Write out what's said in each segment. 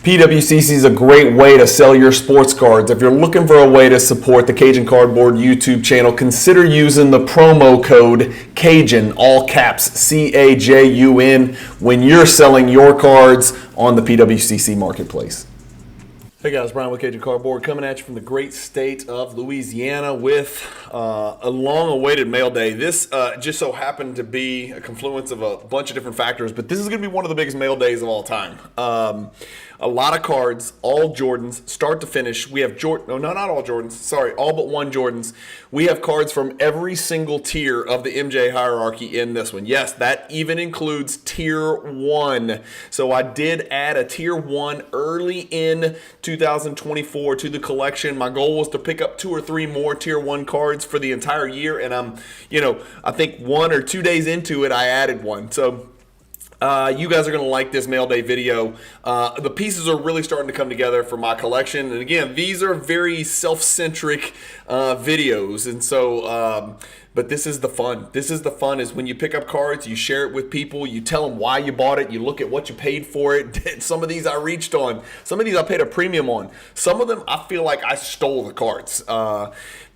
PWCC is a great way to sell your sports cards. If you're looking for a way to support the Cajun Cardboard YouTube channel, consider using the promo code Cajun, all caps, CAJUN, when you're selling your cards on the PWCC marketplace. Hey guys, Brian with Cajun Cardboard coming at you from the great state of Louisiana with a long-awaited mail day. This just so happened to be a confluence of a bunch of different factors, but this is going to be one of the biggest mail days of all time. A lot of cards, all Jordans, start to finish. We have not all Jordans. Sorry, all but one Jordans. We have cards from every single tier of the MJ hierarchy in this one. Yes, that even includes Tier 1. So I did add a Tier 1 early in 2024 to the collection. My goal was to pick up 2 or 3 more Tier 1 cards for the entire year, and I think 1 or 2 days into it, I added one. So you guys are going to like this mail day video. The pieces are really starting to come together for my collection. And again, these are very self-centric videos. And so, but this is the fun. This is the fun, is when you pick up cards, you share it with people, you tell them why you bought it, you look at what you paid for it. Some of these I reached on. Some of these I paid a premium on. Some of them I feel like I stole the cards.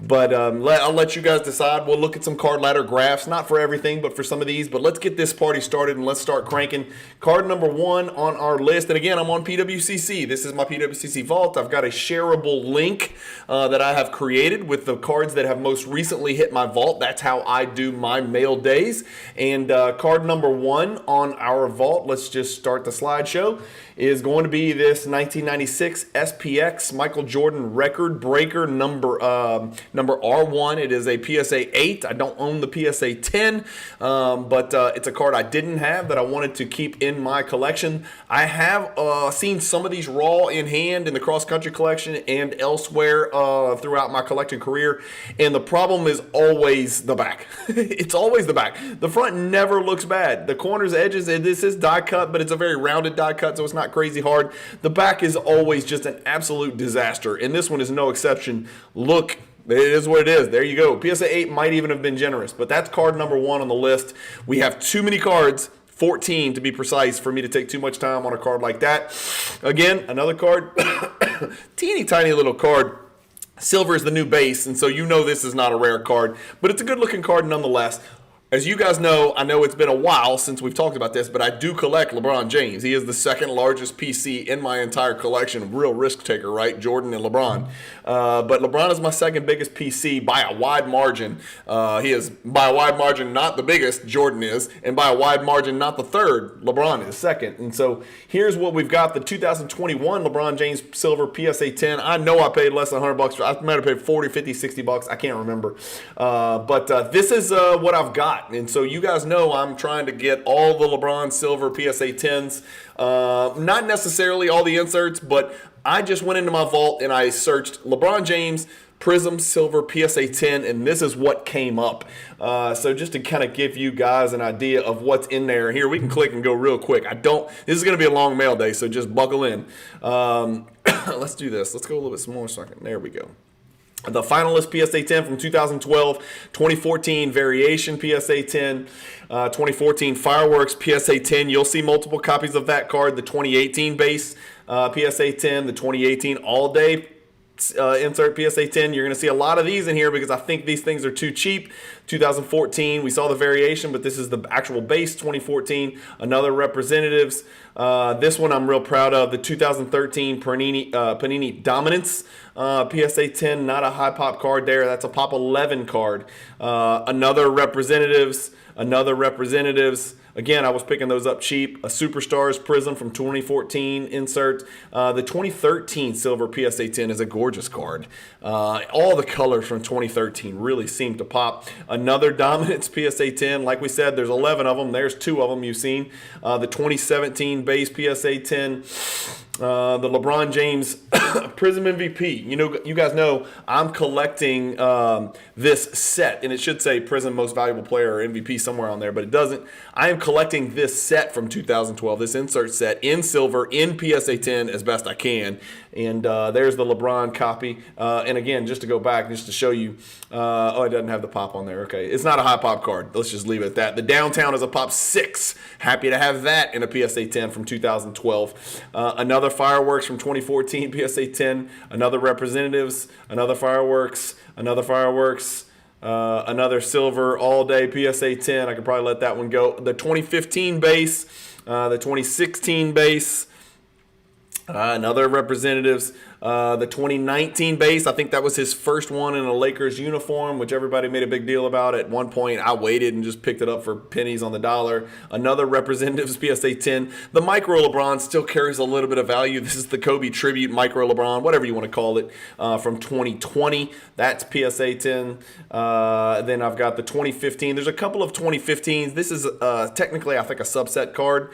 But I'll let you guys decide. We'll look at some card ladder graphs, not for everything, but for some of these. But let's get this party started and let's start cranking. Card number 1 on our list, and again, I'm on PWCC. This is my PWCC Vault. I've got a shareable link that I have created with the cards that have most recently hit my vault. That's how I do my mail days. And card number 1 on our vault, let's just start the slideshow, is going to be this 1996 SPX Michael Jordan record breaker number R1. It is a PSA 8. I don't own the PSA 10, but it's a card I didn't have that I wanted to keep in my collection. I have seen some of these raw in hand in the cross-country collection and elsewhere throughout my collecting career, and the problem is always the back. It's always the back. The front never looks bad. The corners, edges, and this is die cut, but it's a very rounded die cut, so it's not crazy hard. The back is always just an absolute disaster, and this one is no exception. Look, it is what it is. There you go. PSA 8 might even have been generous, but that's card number 1 on the list. We have too many cards, 14 to be precise, for me to take too much time on a card like that. Again, another card, teeny tiny little card. Silver is the new base, and so you know this is not a rare card, but it's a good looking card nonetheless. As you guys know, I know it's been a while since we've talked about this, but I do collect LeBron James. He is the second largest PC in my entire collection. Real risk taker, right? Jordan and LeBron. But LeBron is my second biggest PC by a wide margin. He is by a wide margin not the biggest, Jordan is, and by a wide margin not the third, LeBron is second. And so here's what we've got. The 2021 LeBron James Silver PSA 10. I know I paid less than $100. I might have paid 40, 50, 60 bucks. I can't remember. But this is what I've got. And so you guys know I'm trying to get all the LeBron Silver PSA 10s. Not necessarily all the inserts, but I just went into my vault and I searched LeBron James Prism Silver PSA 10, and this is what came up. So just to kind of give you guys an idea of what's in there. Here, we can click and go real quick. This is going to be a long mail day, so just buckle in. Let's do this. Let's go a little bit smaller so I can, there we go. The finalist PSA 10 from 2012, 2014 variation PSA 10, 2014 fireworks PSA 10. You'll see multiple copies of that card. The 2018 base PSA 10, the 2018 all day insert PSA 10. You're going to see a lot of these in here because I think these things are too cheap. 2014, we saw the variation, but this is the actual base 2014. Another representatives. This one I'm real proud of. The 2013 Panini Dominance PSA 10. Not a high pop card there. That's a pop 11 card. Another representatives. Again, I was picking those up cheap. A Superstars Prism from 2014 insert. The 2013 Silver PSA 10 is a gorgeous card. All the colors from 2013 really seem to pop. Another Dominance PSA 10. Like we said, there's 11 of them. There's 2 of them you've seen. The 2017 base PSA 10. The LeBron James Prism MVP. You guys know I'm collecting this set, and it should say Prism Most Valuable Player or MVP somewhere on there, but it doesn't. I am collecting this set from 2012, this insert set in silver in PSA 10 as best I can. And there's the LeBron copy. And again, just to go back, just to show you, oh, it doesn't have the pop on there. Okay, it's not a high pop card. Let's just leave it at that. The downtown is a pop 6. Happy to have that in a PSA 10 from 2012. Another fireworks from 2014 PSA 10. Another representatives. Another fireworks. Another fireworks. Another silver all day PSA 10. I could probably let that one go. The 2015 base. The 2016 base. Another representatives. The 2019 base, I think that was his first one in a Lakers uniform, which everybody made a big deal about. At one point, I waited and just picked it up for pennies on the dollar. Another representatives PSA 10. The micro LeBron still carries a little bit of value. This is the Kobe tribute micro LeBron, whatever you want to call it, from 2020. That's PSA 10. Then I've got the 2015. There's a couple of 2015s. This is technically, I think, a subset card,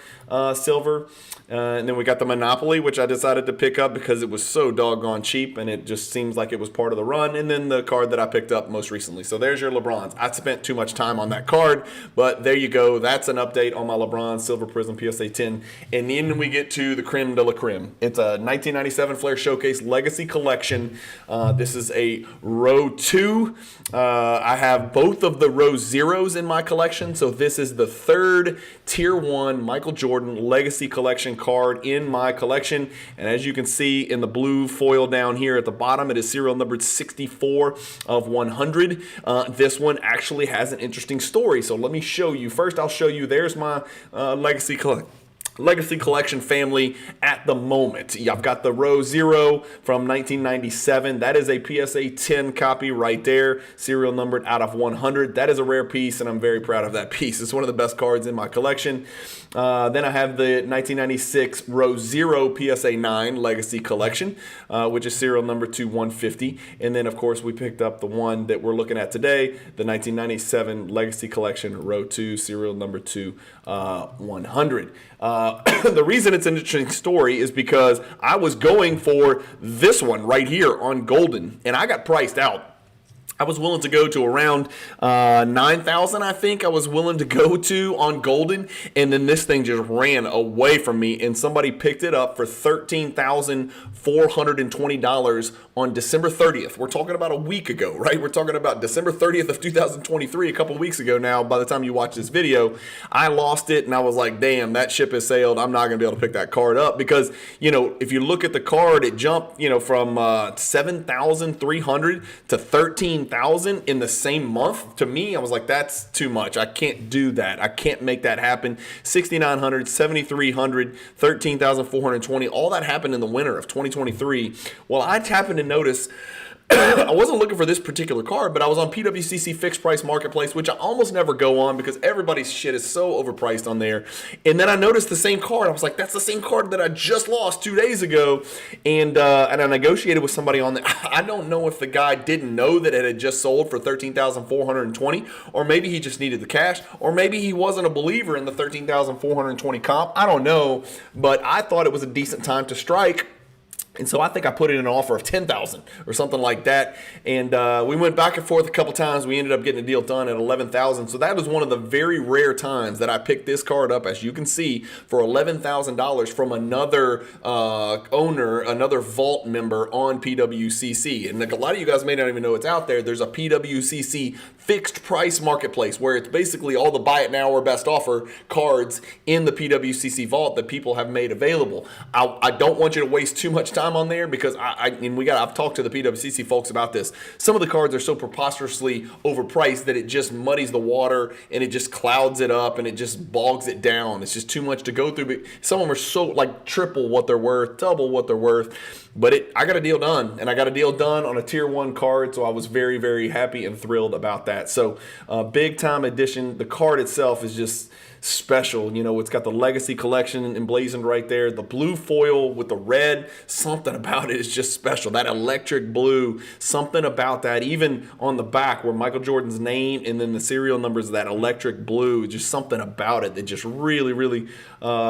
silver. And then we got the Monopoly, which I decided to pick up because it was so doggone cheap, and it just seems like it was part of the run. And then the card that I picked up most recently. So there's your LeBrons. I spent too much time on that card, but there you go. That's an update on my LeBron Silver Prism PSA 10. And then we get to the creme de la creme. It's a 1997 Flair Showcase Legacy Collection. This is a row 2. I have both of the row 0s in my collection. So this is the third Tier 1 Michael Jordan Legacy Collection card in my collection. And as you can see in the blue foil down here at the bottom, it is serial numbered 64 of 100. This one actually has an interesting story. So let me show you. First, I'll show you. There's my Legacy Collection family at the moment. I've got the row 0 from 1997. That is a PSA 10 copy right there, serial numbered out of 100. That is a rare piece, and I'm very proud of that piece. It's one of the best cards in my collection. Then I have the 1996 row 0 PSA 9 Legacy Collection, which is serial number 150. And then, of course, we picked up the one that we're looking at today, the 1997 Legacy Collection row 2, serial number 100. The reason it's an interesting story is because I was going for this one right here on Golden, and I got priced out. I was willing to go to around 9,000, I think I was willing to go to on Golden, and then this thing just ran away from me, and somebody picked it up for $13,420 on December 30th. We're talking about a week ago, right? We're talking about December 30th of 2023, a couple weeks ago now. By the time you watch this video, I lost it, and I was like, damn, that ship has sailed. I'm not going to be able to pick that card up because, you know, if you look at the card, it jumped, you know, from 7,300 to 13,000 in the same month. To me, I was like, that's too much. I can't do that. I can't make that happen. 6,900, 7,300, 13,420, all that happened in the winter of 2023. Well, I happened to notice I wasn't looking for this particular card, but I was on PWCC Fixed Price Marketplace, which I almost never go on because everybody's shit is so overpriced on there. And then I noticed the same card. I was like, that's the same card that I just lost 2 days ago. And I negotiated with somebody on there. I don't know if the guy didn't know that it had just sold for $13,420, or maybe he just needed the cash, or maybe he wasn't a believer in the $13,420 comp. I don't know, but I thought it was a decent time to strike. And so I think I put in an offer of $10,000 or something like that. And we went back and forth a couple times. We ended up getting a deal done at $11,000. So that was one of the very rare times that I picked this card up, as you can see, for $11,000 from another owner, another Vault member on PWCC. And a lot of you guys may not even know it's out there. There's a PWCC Fixed Price Marketplace where it's basically all the buy it now or best offer cards in the PWCC Vault that people have made available. I don't want you to waste too much time on there because I've talked to the PWCC folks about this. Some of the cards are so preposterously overpriced that it just muddies the water and it just clouds it up and it just bogs it down. It's just too much to go through. But some of them are so like triple what they're worth, double what they're worth. But I got a deal done, and I got a deal done on a Tier 1 card, so I was very, very happy and thrilled about that. So big time edition. The card itself is just special. You know, it's got the Legacy Collection emblazoned right there. The blue foil with the red, something about it is just special. That electric blue, something about that. Even on the back where Michael Jordan's name and then the serial numbers of that electric blue, just something about it that just really, really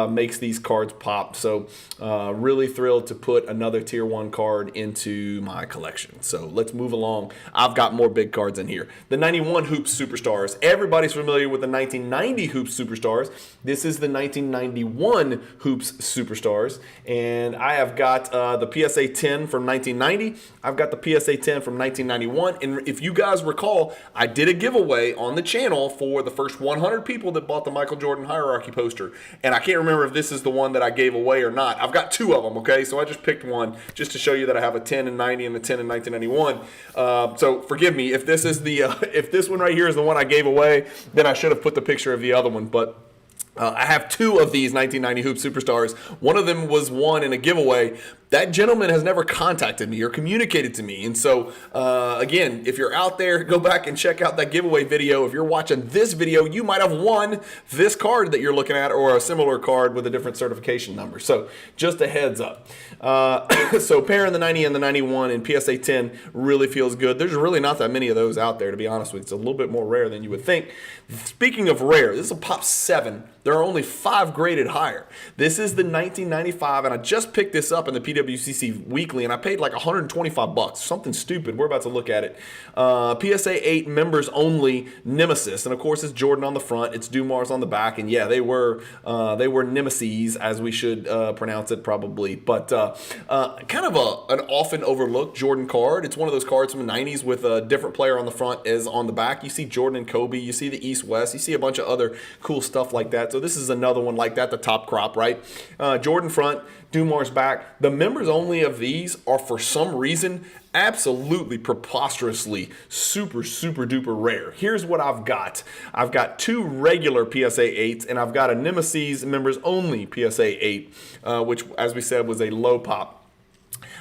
makes these cards pop. So really thrilled to put another Tier tier 1 card into my collection. So let's move along. I've got more big cards in here. The 91 Hoops Superstars. Everybody's familiar with the 1990 Hoops Superstars. This is the 1991 Hoops Superstars. And I have got the PSA 10 from 1990. I've got the PSA 10 from 1991. And if you guys recall, I did a giveaway on the channel for the first 100 people that bought the Michael Jordan Hierarchy poster. And I can't remember if this is the one that I gave away or not. I've got two of them, okay? So I just picked one just to show you that I have a 10 in 90 and a 10 in 1991. So forgive me if this is the if this one right here is the one I gave away, then I should have put the picture of the other one. But I have two of these 1990 Hoop Superstars. One of them was won in a giveaway. That gentleman has never contacted me or communicated to me. And so, again, if you're out there, go back and check out that giveaway video. If you're watching this video, you might have won this card that you're looking at or a similar card with a different certification number. So just a heads up. So pairing the 90 and the 91 in PSA 10 really feels good. There's really not that many of those out there, to be honest with you. It's a little bit more rare than you would think. Speaking of rare, this is a Pop 7. There are only 5 graded higher. This is the 1995, and I just picked this up in the PWCC Weekly, and I paid like $125, something stupid. We're about to look at it. PSA 8 members only Nemesis, and of course it's Jordan on the front, it's Dumars on the back, and yeah, they were Nemesis, as we should pronounce it probably. But kind of an often overlooked Jordan card. It's one of those cards from the 90s with a different player on the front as on the back. You see Jordan and Kobe, you see the East-West, you see a bunch of other cool stuff like that. So this is another one like that, the top crop, right? Jordan front, Dumars back. The members only of these are for some reason absolutely preposterously super duper rare. Here's what I've got. I've got 2 regular PSA 8s and I've got a Nemesis members only PSA 8, which as we said was a low pop.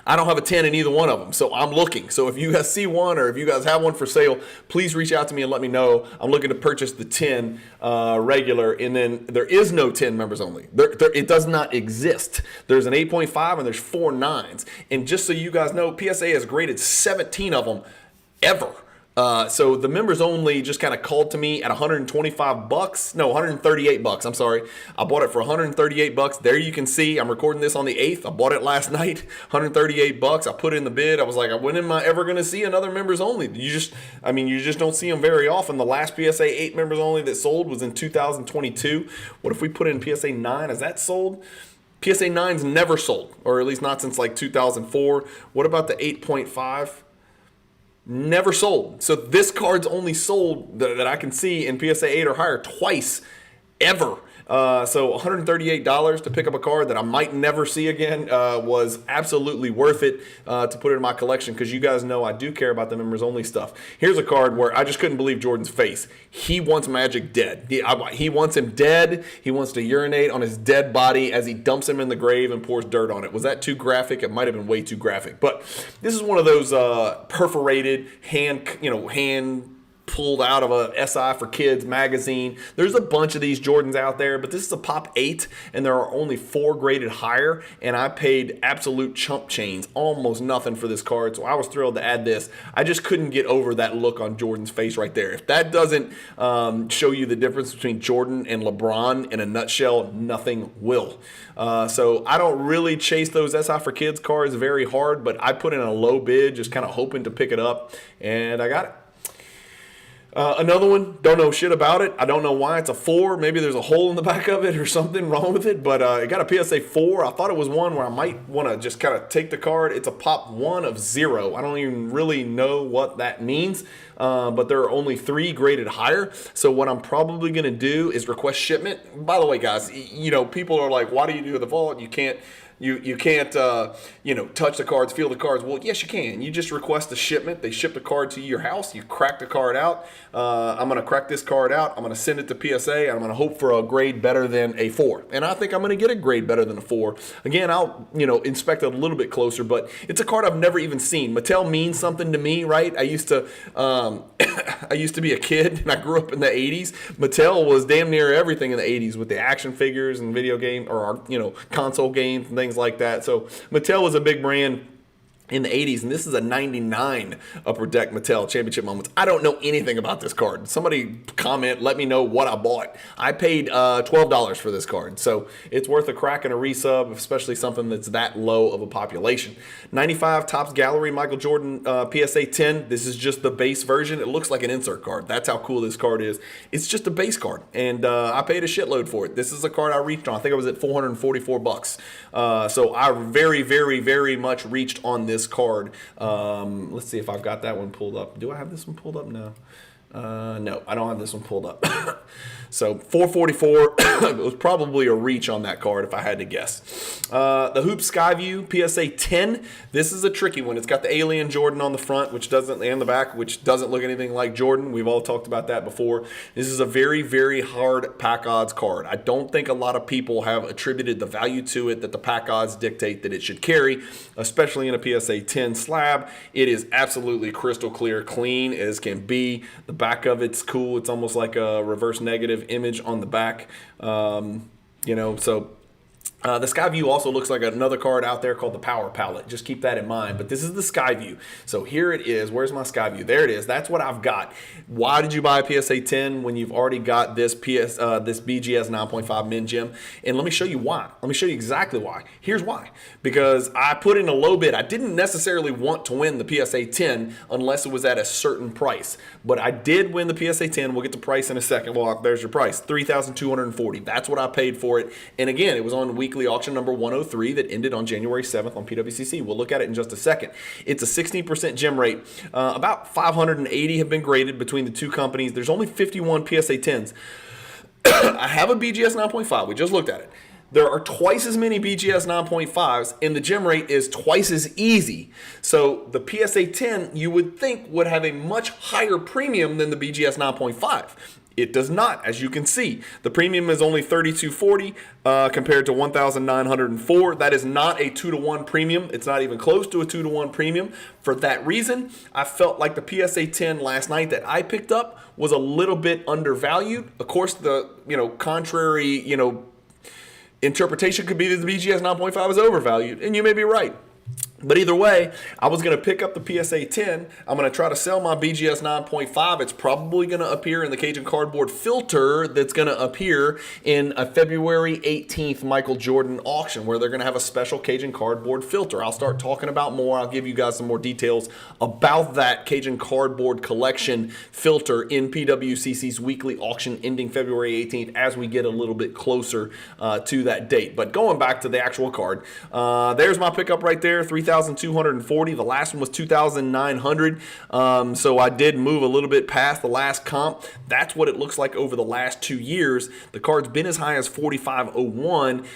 I don't have a 10 in either one of them, so I'm looking. So if you guys see one or if you guys have one for sale, please reach out to me and let me know. I'm looking to purchase the 10 regular, and then there is no 10 members only. It does not exist. There's an 8.5 and there's 4 9s. And just so you guys know, PSA has graded 17 of them ever. So the members only just kind of called to me at $125. No, $138. I'm sorry. I bought it for $138. There you can see. I'm recording this on the 8th. I bought it last night. $138. I put it in the bid. I was like, when am I ever going to see another members only? You just don't see them very often. The last PSA 8 members only that sold was in 2022. What if we put in PSA 9? Is that sold? PSA 9's never sold, or at least not since like 2004. What about the 8.5? Never sold. So this card's only sold that I can see in PSA 8 or higher twice ever. So $138 to pick up a card that I might never see again was absolutely worth it to put it in my collection, because you guys know I do care about the members only stuff. Here's a card where I just couldn't believe Jordan's face. He wants Magic dead. He wants him dead. He wants to urinate on his dead body as he dumps him in the grave and pours dirt on it. Was that too graphic? It might have been way too graphic. But this is one of those perforated hand pulled out of a SI for Kids magazine. There's a bunch of these Jordans out there, but this is a Pop 8, and there are only 4 graded higher, and I paid absolute chump change, almost nothing for this card, so I was thrilled to add this. I just couldn't get over that look on Jordan's face right there. If that doesn't show you the difference between Jordan and LeBron in a nutshell, nothing will. So I don't really chase those SI for Kids cards very hard, but I put in a low bid, just kind of hoping to pick it up, and I got it. Another one, don't know shit about it. I don't know why it's a 4. Maybe there's a hole in the back of it or something wrong with it, but it got a PSA 4. I thought it was one where I might want to just kind of take the card. It's a Pop 1 of 0. I don't even really know what that means, but there are only 3 graded higher. So what I'm probably going to do is request shipment. By the way, guys, people are like, why do you do the vault? You can't touch the cards, feel the cards. Well, yes, you can. You just request a shipment. They ship the card to your house. You crack the card out. I'm going to crack this card out. I'm going to send it to PSA, and I'm going to hope for a grade better than a 4. And I think I'm going to get a grade better than a 4. Again, I'll inspect it a little bit closer, but it's a card I've never even seen. Mattel means something to me, right? I used to be a kid, and I grew up in the 80s. Mattel was damn near everything in the 80s with the action figures and video game or console games and things like that. So Mattel was a big brand. in the 80s, and this is a 99 Upper Deck Mattel Championship Moments. I don't know anything about this card. Somebody comment, let me know what I bought. I paid $12 for this card, so it's worth a crack and a resub, especially something that's that low of a population. 95 Topps Gallery Michael Jordan PSA 10. This is just the base version. It looks like an insert card. That's how cool this card is. It's just a base card, and I paid a shitload for it. This is a card I reached on. I think I was at 444 bucks. So I very, very, very much reached on this card. Let's see if I've got that one pulled up. Do I have this one pulled up? No. No, I don't have this one pulled up. So 444 it was probably a reach on that card if I had to guess. The Hoop Skyview PSA 10. This is a tricky one. It's got the alien Jordan on the front, which doesn't, and the back, which doesn't look anything like Jordan. We've all talked about that before. This is a very, very hard pack odds card. I don't think a lot of people have attributed the value to it that the pack odds dictate that it should carry, especially in a PSA 10 slab. It is absolutely crystal clear, clean as can be. The back of it's cool. It's almost like a reverse negative image on the back. The Skyview also looks like another card out there called the Power Palette. Just keep that in mind. But this is the Skyview. So here it is. Where's my Skyview? There it is. That's what I've got. Why did you buy a PSA 10 when you've already got this BGS 9.5 Min Gem? And let me show you why. Let me show you exactly why. Here's why. Because I put in a low bid. I didn't necessarily want to win the PSA 10 unless it was at a certain price. But I did win the PSA 10. We'll get to price in a second. Well, there's your price. $3,240. That's what I paid for it. And again, it was on weekly auction number 103 that ended on January 7th on PWCC. We'll look at it in just a second. It's a 16% gem rate. About 580 have been graded between the two companies. There's only 51 PSA 10s. I have a BGS 9.5. We just looked at it. There are twice as many BGS 9.5s, and the gem rate is twice as easy. So the PSA 10, you would think, would have a much higher premium than the BGS 9.5. It does not, as you can see. The premium is only $3,240 compared to $1,904. That is not a 2-to-1 premium. It's not even close to a 2-to-1 premium. For that reason, I felt like the PSA 10 last night that I picked up was a little bit undervalued. Of course, the contrary interpretation could be that the BGS 9.5 is overvalued, and you may be right. But either way, I was going to pick up the PSA 10. I'm going to try to sell my BGS 9.5. It's probably going to appear in the Cajun Cardboard filter that's going to appear in a February 18th Michael Jordan auction where they're going to have a special Cajun Cardboard filter. I'll start talking about more. I'll give you guys some more details about that Cajun Cardboard collection filter in PWCC's weekly auction ending February 18th as we get a little bit closer to that date. But going back to the actual card, there's my pickup right there, $3,240. The last one was $2,900. So I did move a little bit past the last comp. That's what it looks like over the last 2 years. The card's been as high as $4,501.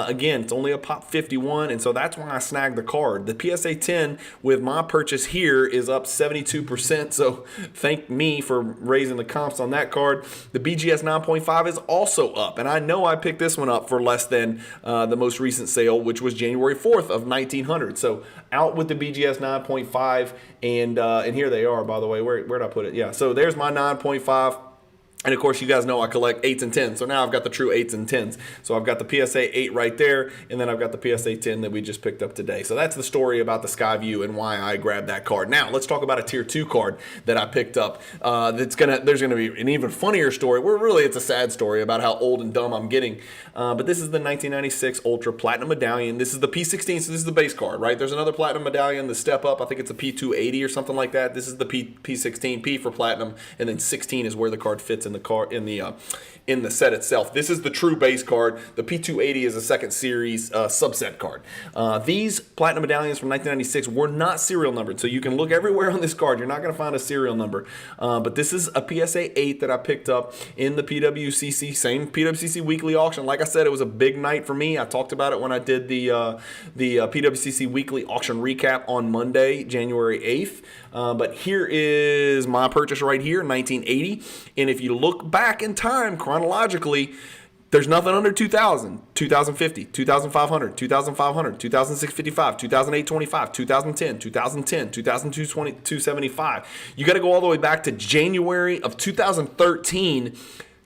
Again, it's only a pop 51, and so that's why I snagged the card. The PSA 10 with my purchase here is up 72%. So thank me for raising the comps on that card. The BGS 9.5 is also up, and I know I picked this one up for less than the most recent sale, which was January 4th of 1900. So out with the BGS 9.5, and here they are, by the way. Where did I put it? Yeah, so there's my 9.5. And of course, you guys know I collect 8s and 10s. So now I've got the true 8s and 10s. So I've got the PSA 8 right there, and then I've got the PSA 10 that we just picked up today. So that's the story about the Skyview and why I grabbed that card. Now, let's talk about a Tier 2 card that I picked up. There's gonna be an even funnier story. Well, really, it's a sad story about how old and dumb I'm getting. But this is the 1996 Ultra Platinum Medallion. This is the P16, so this is the base card, right? There's another Platinum Medallion, the Step Up. I think it's a P280 or something like that. This is the P16, P for Platinum, and then 16 is where the card fits in the card in the set itself. This is the true base card. The P280 is a second series subset card. These Platinum Medallions from 1996 were not serial numbered, so you can look everywhere on this card. You're not going to find a serial number. But this is a PSA 8 that I picked up in the PWCC, same PWCC weekly auction. Like I said, it was a big night for me. I talked about it when I did the PWCC weekly auction recap on Monday, January 8th. But here is my purchase right here, 1980. And if you look back in time chronologically, there's nothing under 2000, 2050, 2500, 2500, 2655, 2825, 2010, 2010, 2275. You got to go all the way back to January of 2013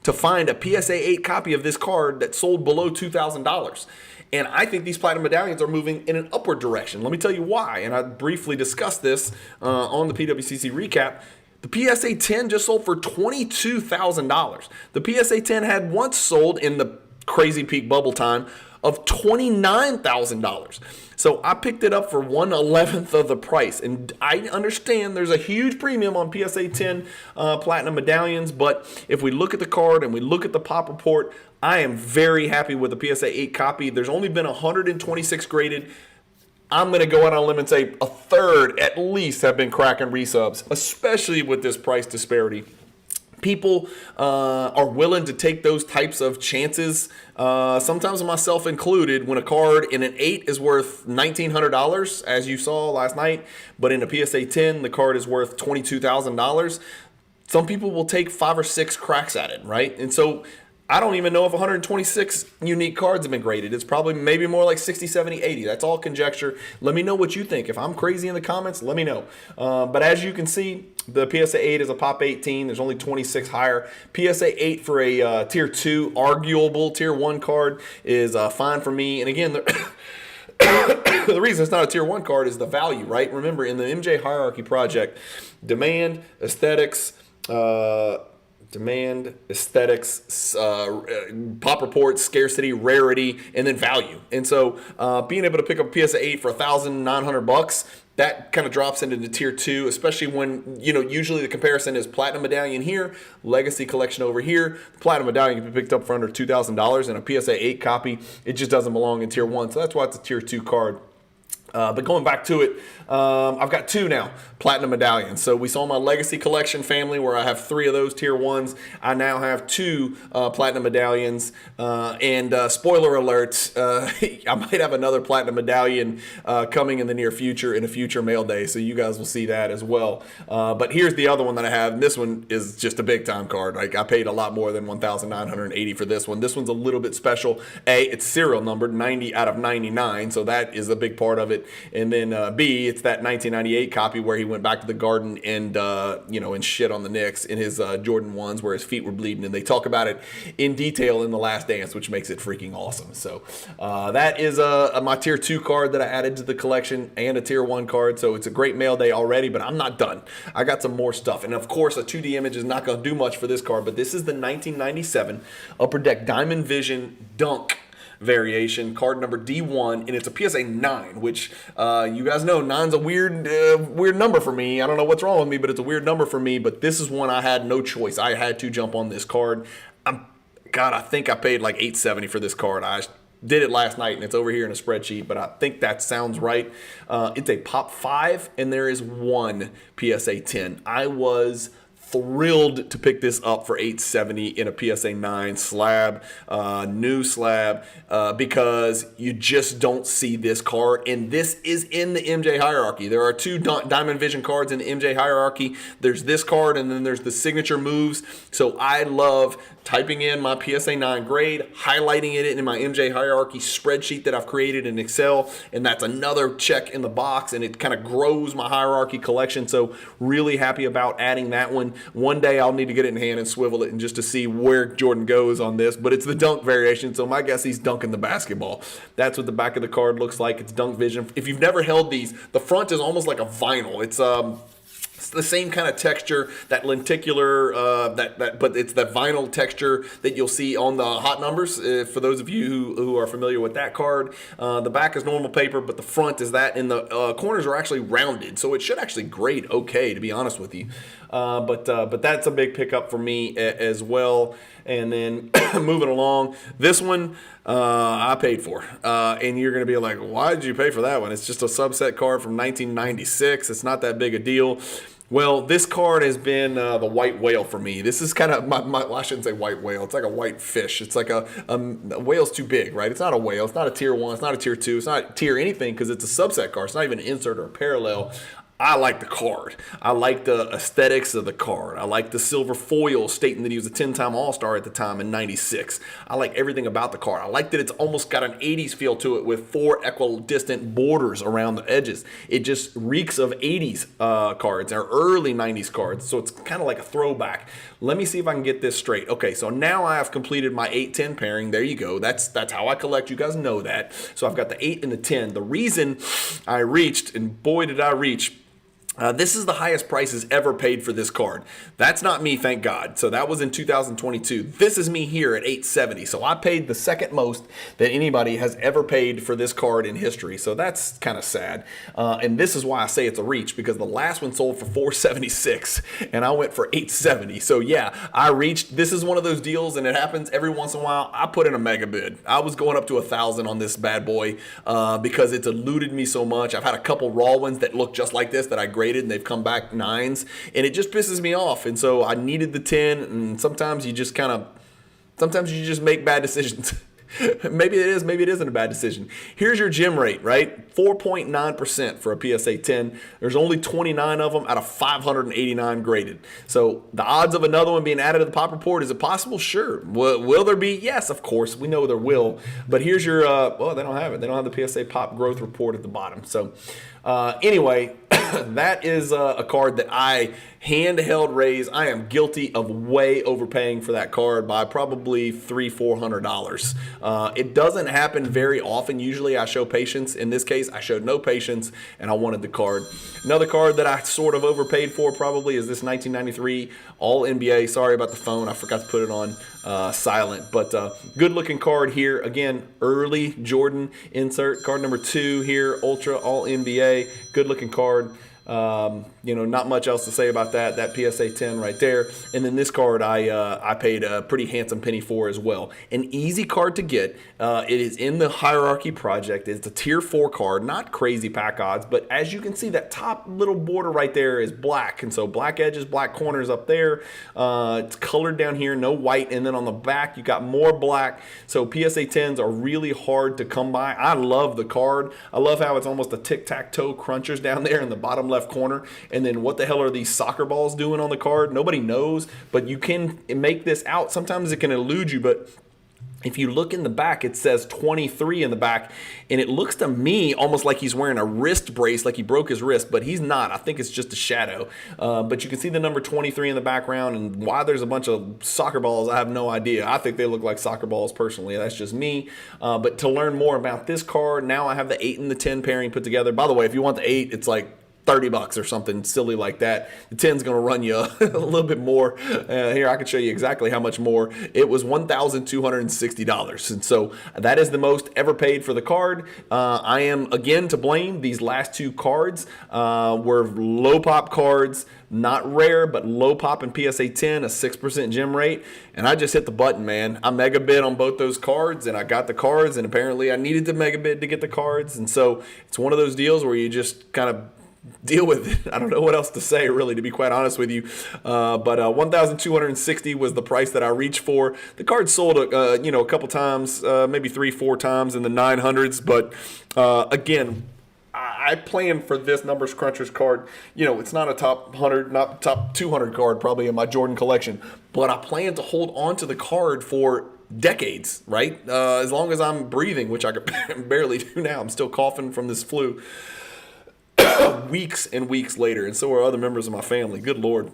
to find a PSA 8 copy of this card that sold below $2,000. And I think these platinum medallions are moving in an upward direction. Let me tell you why. And I briefly discussed this on the PWCC recap. The PSA 10 just sold for $22,000. The PSA 10 had once sold in the crazy peak bubble time of $29,000. So I picked it up for 1/11th of the price. And I understand there's a huge premium on PSA 10 platinum medallions, but if we look at the card and we look at the pop report, I am very happy with the PSA 8 copy. There's only been 126 graded. I'm going to go out on a limb and say a third at least have been cracking resubs, especially with this price disparity. People are willing to take those types of chances, sometimes myself included, when a card in an 8 is worth $1,900, as you saw last night, but in a PSA 10, the card is worth $22,000. Some people will take 5 or 6 cracks at it, right? And so I don't even know if 126 unique cards have been graded. It's probably maybe more like 60, 70, 80. That's all conjecture. Let me know what you think. If I'm crazy in the comments, let me know. But as you can see, the PSA 8 is a pop 18. There's only 26 higher. PSA 8 for a tier 2, arguable tier 1 card is fine for me. And again, the reason it's not a tier 1 card is the value, right? Remember, in the MJ Hierarchy Project, demand, aesthetics, pop reports, scarcity, rarity, and then value. And so being able to pick up PSA 8 for $1,900, that kind of drops into the tier 2, especially when, usually the comparison is platinum medallion here, legacy collection over here. The platinum medallion can be picked up for under $2,000, and a PSA 8 copy, it just doesn't belong in tier 1. So that's why it's a tier 2 card. But going back to it, I've got 2 now, platinum medallions. So we saw my legacy collection family where I have 3 of those tier 1s. I now have 2 platinum medallions. And spoiler alert, I might have another platinum medallion coming in the near future in a future mail day. So you guys will see that as well. But here's the other one that I have. And this one is just a big time card. Like, I paid a lot more than $1,980 for this one. This one's a little bit special. It's serial numbered 90 out of 99. So that is a big part of it. And then B, it's that 1998 copy where he went back to the Garden and and shit on the Knicks in his Jordan 1s where his feet were bleeding, and they talk about it in detail in The Last Dance, which makes it freaking awesome. So that is my tier 2 card that I added to the collection, and a tier 1 card. So it's a great mail day already, but I'm not done. I got some more stuff, and of course a 2D image is not going to do much for this card, but this is the 1997 Upper Deck Diamond Vision Dunk variation, card number D1, and it's a PSA 9, which you guys know 9's a weird number for me. I don't know what's wrong with me, but it's a weird number for me. But this is one I had no choice. I had to jump on this card. I think I paid like $870 for this card. I did it last night, and it's over here in a spreadsheet, but I think that sounds right. It's a Pop 5, and there is 1 PSA 10. I was thrilled to pick this up for $870 in a PSA 9 slab, new slab, because you just don't see this card, and this is in the MJ hierarchy. There are 2 Diamond Vision cards in the MJ hierarchy. There's this card, and then there's the signature moves. So I love typing in my PSA 9 grade, highlighting it in my MJ hierarchy spreadsheet that I've created in Excel, and that's another check in the box, and it kind of grows my hierarchy collection. So really happy about adding that one. One day I'll need to get it in hand and swivel it and just to see where Jordan goes on this, but it's the dunk variation, so my guess he's dunking the basketball. That's what the back of the card looks like. It's Dunk Vision. If you've never held these, the front is almost like a vinyl. It's the same kind of texture, that lenticular, but it's that vinyl texture that you'll see on the hot numbers. For those of you who are familiar with that card, the back is normal paper, but the front is that, and the corners are actually rounded, so it should actually grade okay, to be honest with you. But that's a big pickup for me as well. And then moving along, this one I paid for, and you're going to be like, why did you pay for that one? It's just a subset card from 1996. It's not that big a deal. Well, this card has been the white whale for me. This is kind of well, I shouldn't say white whale. It's like a white fish. It's like a whale's too big, right? It's not a whale. It's not a tier 1. It's not a tier 2. It's not tier anything because it's a subset card. It's not even an insert or a parallel. I like the card. I like the aesthetics of the card. I like the silver foil stating that he was a 10-time All-Star at the time in 96. I like everything about the card. I like that it's almost got an 80s feel to it with 4 equidistant borders around the edges. It just reeks of 80s cards or early 90s cards. So it's kind of like a throwback. Let me see if I can get this straight. Okay, so now I have completed my 8-10 pairing. There you go. That's how I collect. You guys know that. So I've got the 8 and the 10. The reason I reached, and boy did I reach, this is the highest prices ever paid for this card. That's not me, thank God. So that was in 2022. This is me here at $870. So I paid the second most that anybody has ever paid for this card in history. So that's kind of sad. And this is why I say it's a reach, because the last one sold for $476 and I went for $870. So yeah, I reached. This is one of those deals, and it happens every once in a while. I put in a mega bid. I was going up to 1,000 on this bad boy because it's eluded me so much. I've had a couple raw ones that look just like this that I graded, and they've come back 9s, and it just pisses me off. And so I needed the 10, and sometimes you just make bad decisions. Maybe it is, maybe it isn't a bad decision. Here's your gem rate, right? 4.9% for a PSA 10. There's only 29 of them out of 589 graded. So the odds of another one being added to the pop report, is it possible? Sure. Will there be? Yes, of course. We know there will. But here's your, well, they don't have it. They don't have the PSA pop growth report at the bottom. So anyway, that is a card that I handheld raise. I am guilty of way overpaying for that card by probably $300-400. It doesn't happen very often. Usually I show patience. In this case, I showed no patience, and I wanted the card. Another card that I sort of overpaid for probably is this 1993 All NBA. Sorry about the phone. I forgot to put it on silent, but good looking card here. Again, early Jordan insert. Card number 2 here, Ultra All NBA. Good looking card. Not much else to say about that PSA 10 right there. And then this card I paid a pretty handsome penny for as well. An easy card to get. It is in the Hierarchy Project. It's a tier 4 card, not crazy pack odds, but as you can see, that top little border right there is black, and so black edges, black corners up there. It's colored down here, no white, and then on the back you got more black. So PSA 10s are really hard to come by. I love the card. I love how it's almost a tic-tac-toe crunchers down there in the bottom left corner. And then what the hell are these soccer balls doing on the card? Nobody knows, but you can make this out. Sometimes it can elude you, but if you look in the back, it says 23 in the back, and it looks to me almost like he's wearing a wrist brace, like he broke his wrist, but he's not. I think it's just a shadow. But you can see the number 23 in the background, and why there's a bunch of soccer balls, I have no idea. I think they look like soccer balls personally. That's just me. But to learn more about this card, now I have the 8 and the 10 pairing put together. By the way, if you want the 8, it's like $30 or something silly like that. The 10's going to run you a little bit more. Here, I can show you exactly how much more. It was $1,260. And so that is the most ever paid for the card. I am, again, to blame. These last 2 cards were low pop cards. Not rare, but low pop in PSA 10, a 6% gem rate. And I just hit the button, man. I mega bid on both those cards, and I got the cards, and apparently I needed to mega bid to get the cards. And so it's one of those deals where you just kind of deal with it. I don't know what else to say, really, to be quite honest with you. But $1,260 was the price that I reached for. The card sold, a couple times, maybe 3-4 times in the 900s. But again, I plan for this Numbers Crunchers card. It's not a top 100, not top 200 card probably in my Jordan collection, but I plan to hold on to the card for decades, right? As long as I'm breathing, which I can barely do now. I'm still coughing from this flu. Weeks and weeks later, and so are other members of my family. Good Lord.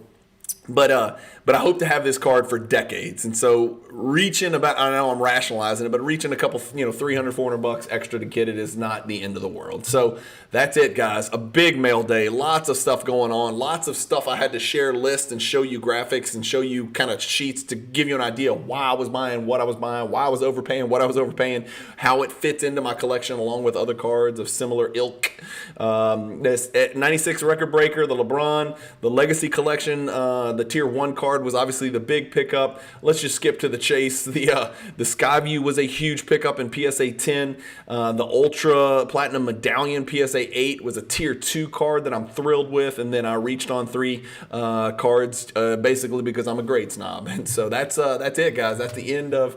But I hope to have this card for decades. And so reaching about, I know I'm rationalizing it, but reaching a couple, $300-400 extra to get it is not the end of the world. So that's it, guys. A big mail day. Lots of stuff going on. Lots of stuff I had to share lists and show you graphics and show you kind of sheets to give you an idea of why I was buying what I was buying, why I was overpaying, what I was overpaying, how it fits into my collection along with other cards of similar ilk. This 96 record breaker, the LeBron, the Legacy collection, the Tier 1 card was obviously the big pickup. Let's just skip to the chase. The Skyview was a huge pickup in PSA 10. The Ultra Platinum Medallion PSA 8 was a Tier 2 card that I'm thrilled with. And then I reached on 3 cards basically because I'm a grade snob. And so that's it, guys. That's the end of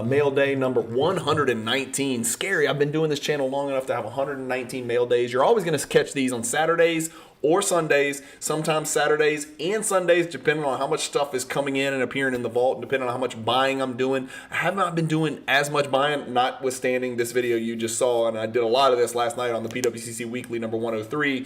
mail day number 119. Scary. I've been doing this channel long enough to have 119 mail days. You're always going to catch these on Saturdays or Sundays, sometimes Saturdays and Sundays, depending on how much stuff is coming in and appearing in the vault, and depending on how much buying I'm doing. I have not been doing as much buying, notwithstanding this video you just saw, and I did a lot of this last night on the PWCC Weekly number 103.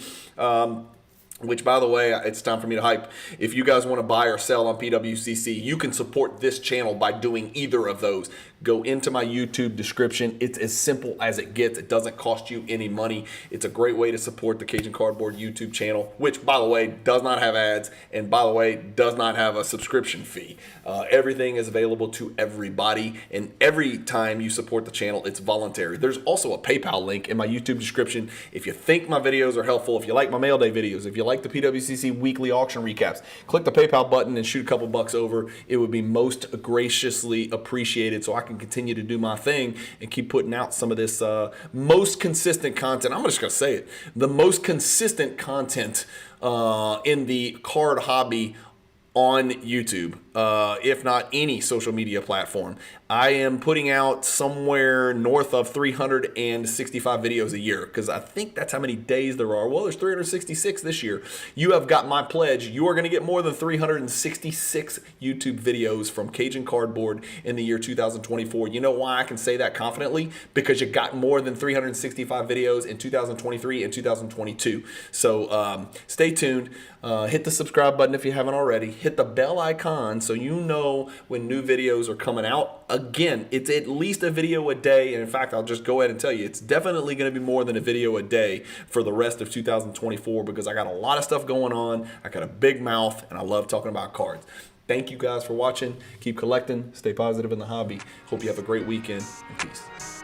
Which, by the way, it's time for me to hype. If you guys want to buy or sell on PWCC, you can support this channel by doing either of those. Go into my YouTube description. It's as simple as it gets. It doesn't cost you any money. It's a great way to support the Cajun Cardboard YouTube channel, which, by the way, does not have ads, and by the way, does not have a subscription fee. Everything is available to everybody, and every time you support the channel, it's voluntary. There's also a PayPal link in my YouTube description. If you think my videos are helpful, if you like my mail day videos, if you like the PWCC weekly auction recaps, click the PayPal button and shoot a couple bucks over. It would be most graciously appreciated so I can continue to do my thing and keep putting out some of this most consistent content. I'm just going to say it. The most consistent content in the card hobby on YouTube, if not any social media platform. I am putting out somewhere north of 365 videos a year, because I think that's how many days there are. Well, there's 366 this year. You have got my pledge. You are going to get more than 366 YouTube videos from Cajun Cardboard in the year 2024. You know why I can say that confidently? Because you got more than 365 videos in 2023 and 2022. So stay tuned. Hit the subscribe button if you haven't already. Hit the bell icon so you know when new videos are coming out. Again, it's at least a video a day, and in fact, I'll just go ahead and tell you, it's definitely going to be more than a video a day for the rest of 2024, because I got a lot of stuff going on. I got a big mouth, and I love talking about cards. Thank you guys for watching. Keep collecting. Stay positive in the hobby. Hope you have a great weekend, and peace.